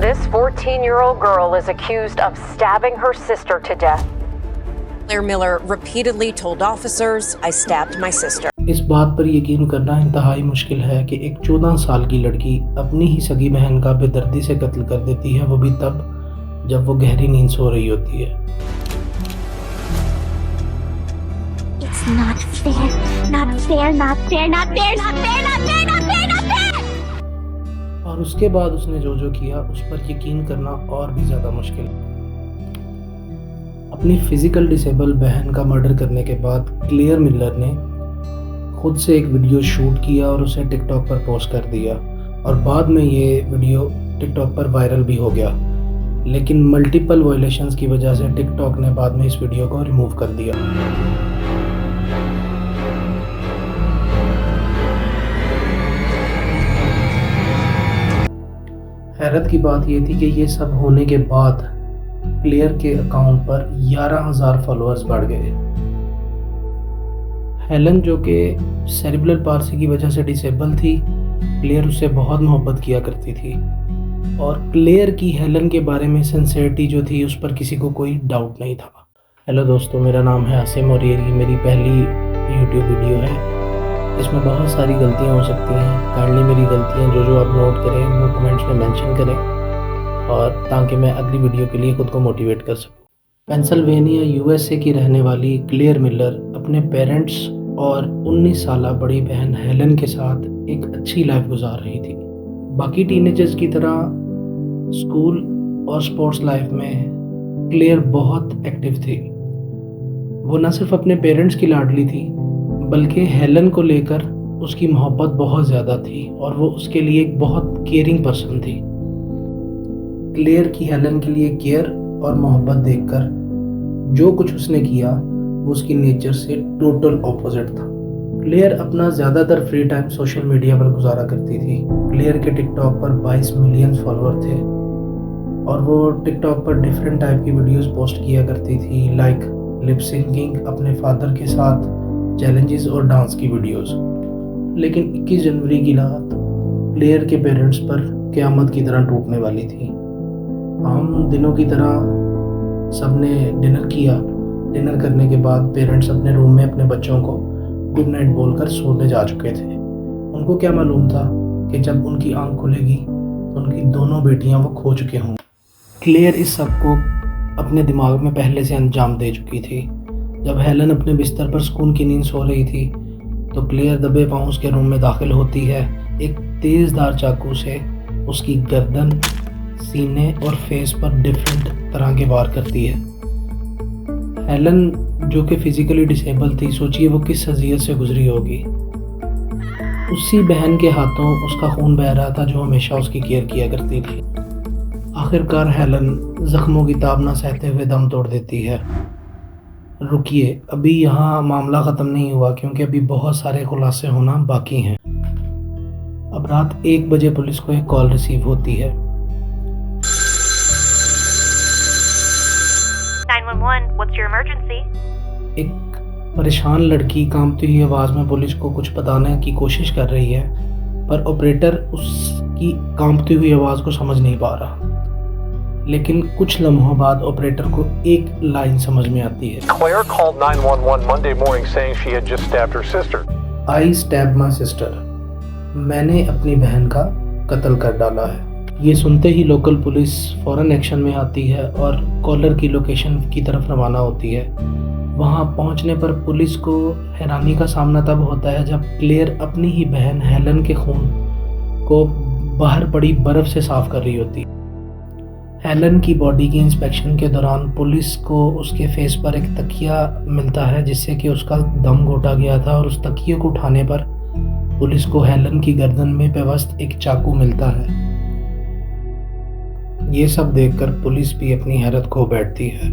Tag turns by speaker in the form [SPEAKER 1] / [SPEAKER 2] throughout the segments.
[SPEAKER 1] This 14-year-old girl is accused of stabbing her sister to death. Claire Miller repeatedly told officers, "I stabbed my sister."
[SPEAKER 2] इस बात पर यकीन करना इंतहाई मुश्किल है कि एक 14 साल की लड़की अपनी ही सगी बहन का बेदर्दी से कत्ल कर देती है, वो भी तब जब वो गहरी नींद सो रही होती है।
[SPEAKER 3] It's not fair, not fair, not fair, not fair, not fair, not fair, not fair, not fair.
[SPEAKER 2] और उसके बाद उसने जो किया उस पर यकीन करना और भी ज़्यादा मुश्किल। अपनी फिजिकल डिसेबल बहन का मर्डर करने के बाद क्लेयर मिलर ने खुद से एक वीडियो शूट किया और उसे टिकटॉक पर पोस्ट कर दिया, और बाद में ये वीडियो टिकटॉक पर वायरल भी हो गया। लेकिन मल्टीपल वायलेशंस की वजह से टिकटॉक ने बाद में इस वीडियो को रिमूव कर दिया। हैरत की बात ये थी कि ये सब होने के बाद क्लेयर के अकाउंट पर 11,000 फॉलोअर्स बढ़ गए। हेलन, जो कि सेरिब्रल पाल्सी की वजह से डिसेबल थी, क्लेयर उससे बहुत मोहब्बत किया करती थी, और क्लेयर की हेलन के बारे में सिंसियरिटी जो थी उस पर किसी को कोई डाउट नहीं था। हेलो दोस्तों, मेरा नाम है आसिम और ये मेरी पहली यूट्यूब वीडियो है। इसमें बहुत सारी गलतियां हो सकती हैं। काइंडली मेरी गलतियां जो आप नोट करें वो कमेंट्स में मेंशन करें, और ताकि मैं अगली वीडियो के लिए खुद को मोटिवेट कर सकूं। पेंसिल्वेनिया यूएसए की रहने वाली क्लेयर मिलर अपने पेरेंट्स और 19 साला बड़ी बहन हेलन के साथ एक अच्छी लाइफ गुजार रही थी। बाकी टीनेजर्स की तरह स्कूल और स्पोर्ट्स लाइफ में क्लेयर बहुत एक्टिव थी। वो न सिर्फ अपने पेरेंट्स की लाडली थी, बल्कि हेलन को लेकर उसकी मोहब्बत बहुत ज़्यादा थी, और वो उसके लिए एक बहुत केयरिंग पर्सन थी। क्लेयर की हेलन के लिए केयर और मोहब्बत देखकर जो कुछ उसने किया वो उसकी नेचर से टोटल ऑपोजिट था। क्लेयर अपना ज़्यादातर फ्री टाइम सोशल मीडिया पर गुजारा करती थी। क्लेयर के टिकटॉक पर 22 मिलियन फॉलोअर थे, और वो टिकटॉक पर डिफरेंट टाइप की वीडियोस पोस्ट किया करती थी, लाइक लिप सिंकिंग, अपने फादर के साथ चैलेंजेस और डांस की वीडियोस। लेकिन 21 जनवरी की रात क्लेयर के पेरेंट्स पर क़यामत की तरह टूटने वाली थी। आम दिनों की तरह सबने डिनर किया। डिनर करने के बाद पेरेंट्स अपने रूम में अपने बच्चों को गुड नाइट बोलकर सोने जा चुके थे। उनको क्या मालूम था कि जब उनकी आंख खुलेगी तो उनकी दोनों बेटियां वो खो चुके हों। क्लेयर इस सब को अपने दिमाग में पहले से अंजाम दे चुकी थी। जब हेलन अपने बिस्तर पर सुकून की नींद सो रही थी तो क्लेयर दबे पांव उसके रूम में दाखिल होती है। एक तेज़धार चाकू से उसकी गर्दन, सीने और फेस पर डिफरेंट तरह के वार करती है। हेलन, जो कि फिजिकली डिसेबल थी, सोचिए वो किस अज़ियत से गुजरी होगी। उसी बहन के हाथों उसका खून बह रहा था जो हमेशा उसकी केयर किया करती थी। आखिरकार हेलन जख्मों की ताब ना सहते हुए दम तोड़ देती है। रुकिए, अभी यहाँ मामला ख़त्म नहीं हुआ, क्योंकि अभी बहुत सारे खुलासे होना बाकी हैं। अब रात 1 बजे पुलिस को एक कॉल रिसीव होती है।
[SPEAKER 3] 911, what's your emergency?
[SPEAKER 2] एक परेशान लड़की कांपती हुई आवाज़ में पुलिस को कुछ बताने की कोशिश कर रही है, पर ऑपरेटर उसकी कांपती हुई आवाज़ को समझ नहीं पा रहा। लेकिन कुछ लम्हों बाद ऑपरेटर को एक लाइन समझ में आती है।
[SPEAKER 4] Claire called 911 Monday morning saying she had just stabbed her sister.
[SPEAKER 2] I stabbed my sister. मैंने अपनी बहन का कत्ल कर डाला है। ये सुनते ही लोकल पुलिस फौरन एक्शन में आती है और कॉलर की लोकेशन की तरफ रवाना होती है। वहाँ पहुँचने पर पुलिस को हैरानी का सामना तब होता है जब क्लेयर अपनी ही बहन हेलन के खून को बाहर पड़ी बर्फ़ से साफ कर रही होती। हेलन की बॉडी की इंस्पेक्शन के दौरान पुलिस को उसके फेस पर एक तकिया मिलता है जिससे कि उसका दम घोटा गया था, और उस तकिए को उठाने पर पुलिस को हेलन की गर्दन में पेवस्त एक चाकू मिलता है। ये सब देखकर पुलिस भी अपनी हैरत खो बैठती है।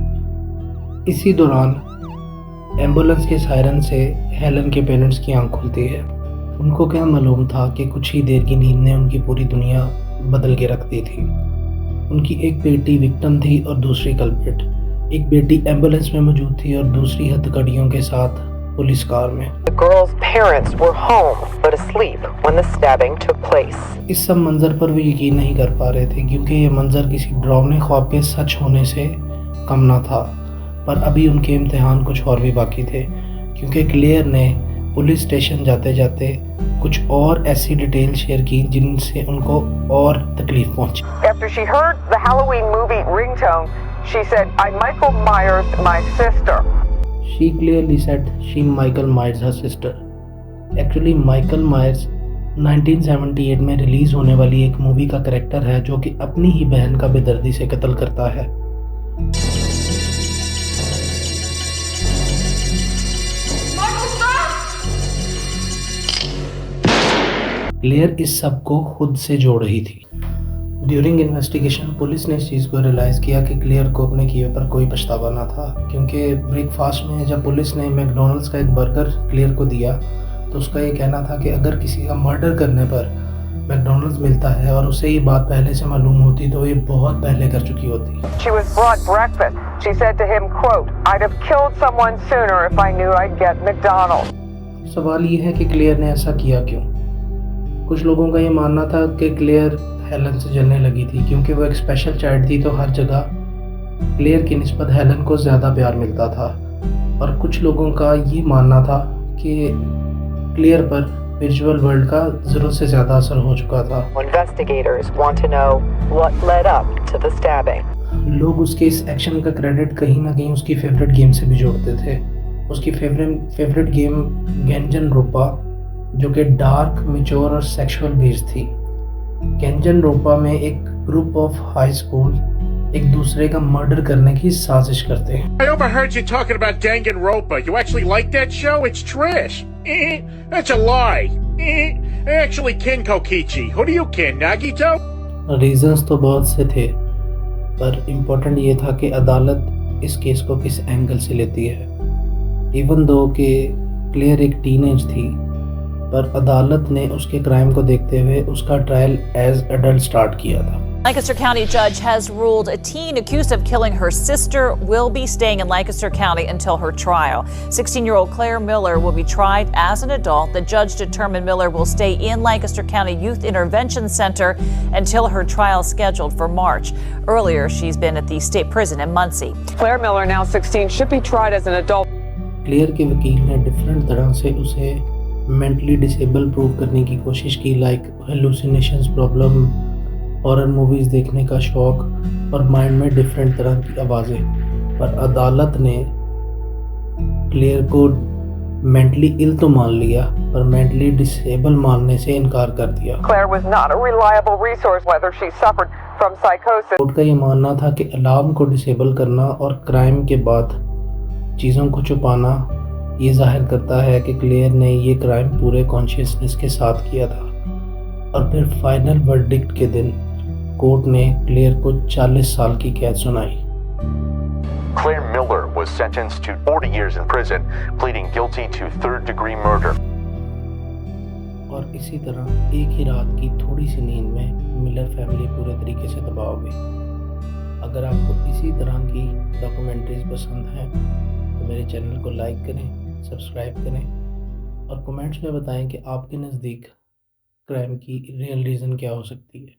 [SPEAKER 2] इसी दौरान एम्बुलेंस के सायरन से हेलन के पेरेंट्स की आंख खुलती है। उनको क्या मालूम था कि कुछ ही देर की नींद ने उनकी पूरी दुनिया बदल के रख दी थी। उनकी एक बेटी विक्टिम थी और दूसरी कल्प्रिट। एक बेटी एम्बुलेंस में मौजूद थी और दूसरी हथकड़ियों के साथ पुलिस कार में।
[SPEAKER 5] The girl's parents were home but asleep when the stabbing took place.
[SPEAKER 2] इस सब मंजर पर वो यकीन नहीं कर पा रहे थे क्योंकि ये मंजर किसी डरावने ख्वाब के सच होने से कम ना था। पर अभी उनके इम्तिहान कुछ और भी बाकी थे क्योंकि क्लेयर ने पुलिस स्टेशन जाते जाते कुछ और ऐसी डिटेल शेयर की जिनसे उनको और तकलीफ पहुंची।
[SPEAKER 5] After she heard the Halloween movie ringtone, she said, "I'm Michael Myers, my sister."
[SPEAKER 2] She clearly said she Michael Myers her sister. Actually Michael Myers 1978 में रिलीज होने वाली एक मूवी का कैरेक्टर है जो कि अपनी ही बहन का बेदर्दी से कत्ल करता है। क्लेयर इस सब को खुद से जोड़ रही थी। ड्यूरिंग इन्वेस्टिगेशन पुलिस ने इस चीज़ को रियलाइज़ किया कि क्लेयर को अपने किए पर कोई पछतावा ना था क्योंकि ब्रेकफास्ट में जब पुलिस ने मैकडॉनल्ड्स का एक बर्गर क्लेयर को दिया तो उसका ये कहना था कि अगर किसी का मर्डर करने पर मैकडॉनल्ड्स मिलता है और उसे ये बात पहले से मालूम होती तो ये बहुत पहले कर चुकी होती।
[SPEAKER 5] She was brought breakfast. She said to him, quote, "I'd have killed someone sooner if I knew I'd get McDonald's."
[SPEAKER 2] सवाल ये है कि क्लेयर ने ऐसा किया क्यों? कुछ लोगों का ये मानना था कि क्लेयर हेलन से जलने लगी थी क्योंकि वो एक स्पेशल चाइल्ड थी तो हर जगह क्लेयर की निस्बत हेलन को ज़्यादा प्यार मिलता था। और कुछ लोगों का ये मानना था कि क्लेयर पर विजुअल वर्ल्ड का ज़रूरत से ज़्यादा असर हो चुका था।
[SPEAKER 5] Investigators want to know what led up to the stabbing.
[SPEAKER 2] लोग उसके इस एक्शन का क्रेडिट कहीं ना कहीं उसकी फेवरेट गेम से भी जोड़ते थे। उसकी फेवरेट गेम गेंजन रोपा जो कि डार्क, मैच्योर और सेक्सुअल बेस्ड थी। गेंजन रोपा में एक ग्रुप ऑफ हाई स्कूल एक दूसरे का मर्डर करने की साजिश करते हैं।
[SPEAKER 6] I overheard you talking about Danganronpa. You actually like that show? It's trash. That's a lie. Actually, kin Kokichi. Who do you kin, Nagito?
[SPEAKER 2] Reasons तो बहुत से थे पर इम्पोर्टेंट ये था कि अदालत इस केस को किस एंगल से लेती है। इवन दो कि क्लेयर एक टीनेज थी पर अदालत ने उसके क्राइम को देखते हुए उसका ट्रायल एज एडल्ट स्टार्ट किया था।
[SPEAKER 7] Lancaster County judge has ruled a teen accused of killing her sister will be staying in Lancaster County until her trial. 16-year-old Claire Miller will be tried as an adult. The judge determined Miller will stay in Lancaster County Youth Intervention Center until her trial scheduled for March. Earlier, she's been at the state prison in Muncie.
[SPEAKER 5] Claire Miller, now 16, should be tried as an adult.
[SPEAKER 2] Claire के वकील ने different तरह से उसे mentally disable prove करने की कोशिश की, like hallucinations problem, horror movies देखने का शौक और माइंड में डिफरेंट तरह की आवाज़ें। पर अदालत ने क्लेयर को मेंटली इल तो मान लिया पर मेंटली डिसेबल मानने से इनकार कर दिया।
[SPEAKER 5] Claire was not a reliable resource whether she suffered from psychosis.
[SPEAKER 2] Court का ये मानना था कि अलार्म को डिसेबल करना और क्राइम के बाद चीज़ों को छुपाना ये जाहिर करता है कि क्लेयर ने ये क्राइम पूरे कॉन्शियसनेस के साथ किया था। और फिर फाइनल वर्डिक्ट के दिन कोर्ट ने क्लेयर को 40 साल की कैद सुनाई।
[SPEAKER 8] Claire Miller was sentenced to 40 years in prison, pleading guilty to third-degree murder.
[SPEAKER 2] और इसी तरह एक ही रात की थोड़ी सी नींद में मिलर फैमिली पूरे तरीके से तबाह हो गई। अगर आपको इसी तरह की डॉक्यूमेंट्रीज पसंद हैं तो मेरे चैनल को लाइक करें, सब्सक्राइब करें और कमेंट्स में बताएं कि आपके नज़दीक क्राइम की रियल रीज़न क्या हो सकती है।